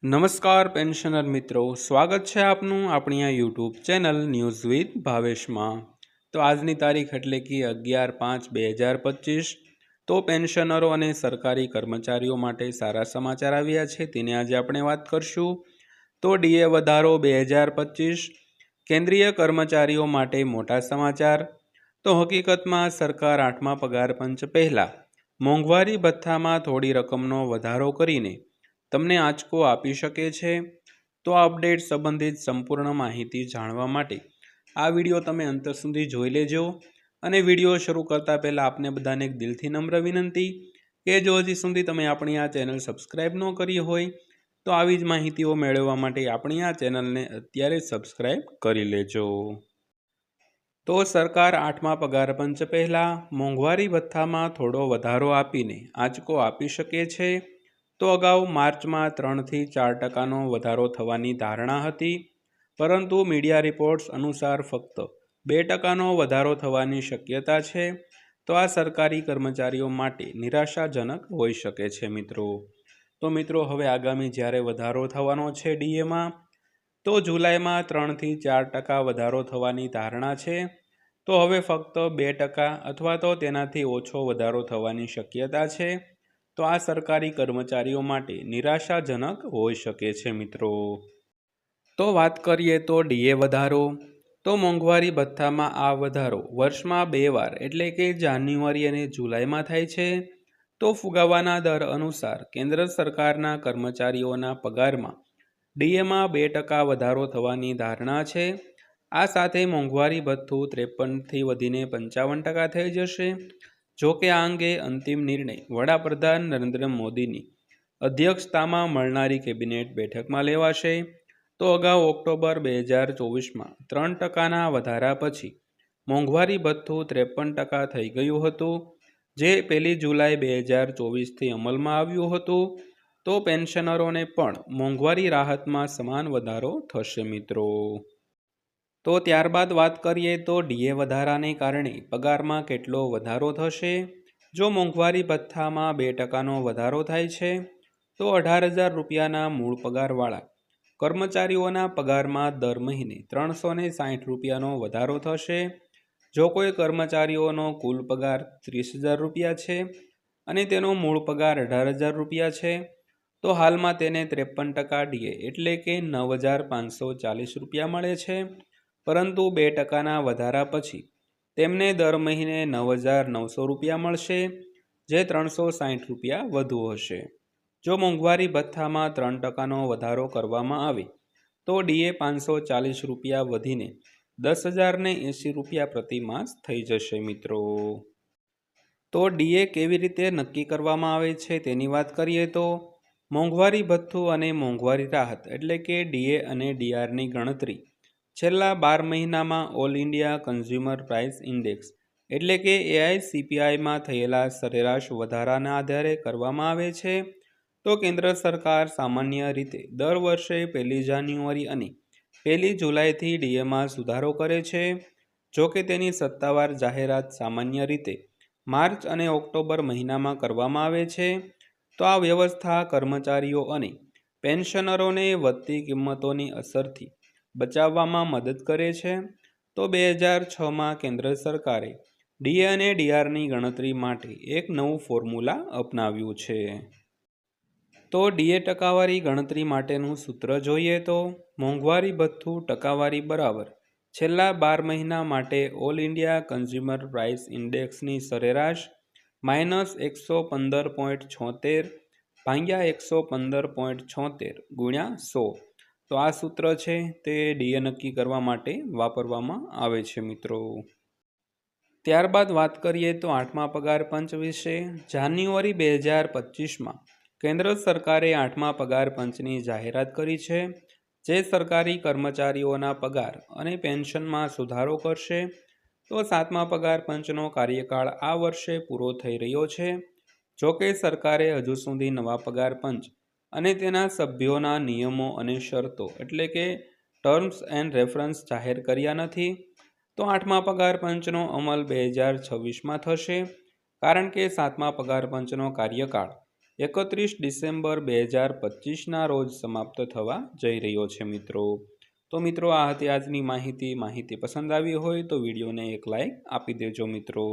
નમસ્કાર પેન્શનર મિત્રો, સ્વાગત છે આપનું આપણી આ યુટ્યુબ ચેનલ ન્યૂઝ વિથ ભાવેશમાં। તો આજની તારીખ એટલે કે 11/5/2025 તો પેન્શનરો અને સરકારી કર્મચારીઓ માટે સારા સમાચાર આવ્યા છે, તેની આજે આપણે વાત કરશું। તો ડીએ વધારો 2025 કેન્દ્રીય કર્મચારીઓ માટે મોટા સમાચાર। તો હકીકતમાં સરકાર 8મા પગાર પંચ પહેલાં મોંઘવારી ભથ્થામાં થોડી રકમનો વધારો કરીને તમને આંચકો આપી શકે છે। તો આ અપડેટ સંબંધિત સંપૂર્ણ માહિતી જાણવા માટે આ વિડીયો તમે અંત સુધી જોઈ લેજો। અને વિડીયો શરૂ કરતાં પહેલાં આપને બધાને એક દિલથી નમ્ર વિનંતી કે જો હજી સુધી તમે આપણી આ ચેનલ સબસ્ક્રાઈબ ન કરી હોય તો આવી જ માહિતીઓ મેળવવા માટે આપણી આ ચેનલને અત્યારે સબસ્ક્રાઈબ કરી લેજો। તો સરકાર 8મા પગાર પંચ પહેલાં મોંઘવારી ભથ્થામાં થોડો વધારો આપીને આંચકો આપી શકે છે। તો અગાઉ માર્ચમાં 3થી 4% વધારો થવાની ધારણા હતી, પરંતુ મીડિયા રિપોર્ટ્સ અનુસાર ફક્ત 2% વધારો થવાની શક્યતા છે। તો આ સરકારી કર્મચારીઓ માટે નિરાશાજનક હોઈ શકે છે મિત્રો। તો મિત્રો, હવે આગામી જ્યારે વધારો થવાનો છે ડીએમાં, તો જુલાઈમાં 3થી 4% વધારો થવાની ધારણા છે। તો હવે ફક્ત 2% અથવા તો તેનાથી ઓછો વધારો થવાની શક્યતા છે। તો આ સરકારી કર્મચારીઓ માટે નિરાશાજનક હોઈ શકે છે મિત્રો। તો વાત કરીએ તો ડીએ વધારો, તો મોંઘવારી ભથ્થામાં આ વધારો વર્ષમાં 2 વાર એટલે કે જાન્યુઆરી અને જુલાઈમાં થાય છે। તો ફુગાવાના દર અનુસાર કેન્દ્ર સરકારના કર્મચારીઓના પગારમાં ડીએમાં 2% વધારો થવાની ધારણા છે। આ સાથે મોંઘવારી ભથ્થું 53થી વધીને 55% થઈ જશે। જોકે આ અંગે અંતિમ નિર્ણય વડાપ્રધાન નરેન્દ્ર મોદીની અધ્યક્ષતામાં મળનારી કેબિનેટ બેઠકમાં લેવાશે। તો અગાઉ ઓક્ટોબર 2024માં 3%ના વધારા પછી મોંઘવારી ભથ્થું 53% થઈ ગયું હતું, જે 1 જુલાઈ 2024થી અમલમાં આવ્યું હતું। તો પેન્શનરોને પણ મોંઘવારી રાહતમાં સમાન વધારો થશે મિત્રો। તો ત્યારબાદ વાત કરીએ તો ડીએ વધારાને કારણે પગારમાં કેટલો વધારો થશે। જો મોંઘવારી ભથ્થામાં 2%નો વધારો થાય છે તો 18,000 રૂપિયાના મૂળ પગારવાળા કર્મચારીઓના પગારમાં દર મહિને 360 રૂપિયાનો વધારો થશે। જો કોઈ કર્મચારીઓનો કુલ પગાર 30,000 રૂપિયા છે અને તેનો મૂળ પગાર 18,000 રૂપિયા છે, તો હાલમાં તેને 53% ડીએ એટલે કે 9,540 રૂપિયા મળે છે, પરંતુ 2%ના વધારા પછી તેમને દર મહિને 9,900 રૂપિયા મળશે, જે 360 રૂપિયા વધુ હશે। જો મોંઘવારી ભથ્થામાં 3%નો વધારો કરવામાં આવે તો ડીએ 540 રૂપિયા વધીને 10,080 રૂપિયા પ્રતિ માસ થઈ જશે મિત્રો। તો ડીએ કેવી રીતે નક્કી કરવામાં આવે છે તેની વાત કરીએ તો મોંઘવારી ભથ્થું અને મોંઘવારી રાહત એટલે કે ડીએ અને ડીઆરની ગણતરી છેલ્લા 12 મહિનામાં all India consumer price index એટલે કે એઆઈસીપીઆઈમાં થયેલા સરેરાશ વધારાના આધારે કરવામાં આવે છે। તો કેન્દ્ર સરકાર સામાન્ય રીતે દર વર્ષે 1 જાન્યુઆરી અને 1 જુલાઈથી ડીએમાં સુધારો કરે છે। જોકે તેની સત્તાવાર જાહેરાત સામાન્ય રીતે માર્ચ અને ઓક્ટોબર મહિનામાં કરવામાં આવે છે। તો આ વ્યવસ્થા કર્મચારીઓ અને પેન્શનરોને વધતી કિંમતોની અસરથી બચાવવામાં મદદ કરે છે। તો 2006માં કેન્દ્ર સરકારે ડીએ અને ડીઆરની ગણતરી માટે એક નવું ફોર્મ્યુલા અપનાવ્યું છે। તો ડીએ ટકાવારી ગણતરી માટેનું સૂત્ર જોઈએ તો મોંઘવારી ભથ્થું ટકાવારી બરાબર છેલ્લા 12 મહિના માટે ઓલ ઇન્ડિયા કન્ઝ્યુમર પ્રાઇસ ઇન્ડેક્સની સરેરાશ -115.76 ભાગ્યા 115.76 ગુણ્યા 100। તો આ સૂત્ર છે તે ડીએ નક્કી કરવા માટે વાપરવામાં આવે છે મિત્રો। ત્યારબાદ વાત કરીએ તો 8મા પગાર પંચ વિશે। જાન્યુઆરી 2025માં કેન્દ્ર સરકારે 8મા પગાર પંચની જાહેરાત કરી છે, જે સરકારી કર્મચારીઓના પગાર અને પેન્શનમાં સુધારો કરશે। તો 7મા પગાર પંચનો કાર્યકાળ આ વર્ષે પૂરો થઈ રહ્યો છે। જોકે સરકારે હજુ સુધી નવા પગાર પંચ અને તેના સભ્યોના નિયમો અને શરતો એટલે કે ટર્મ્સ એન્ડ રેફરન્સ જાહેર કર્યા નથી। તો 8મા પગાર પંચનો અમલ 2026માં થશે, કારણ કે 7મા પગાર પંચનો કાર્યકાળ 31 ડિસેમ્બર 2025ના રોજ સમાપ્ત થવા જઈ રહ્યો છે મિત્રો. તો મિત્રો આ હતી આજની માહિતી પસંદ આવી હોય તો વિડીયોને એક લાઈક આપી દેજો મિત્રો.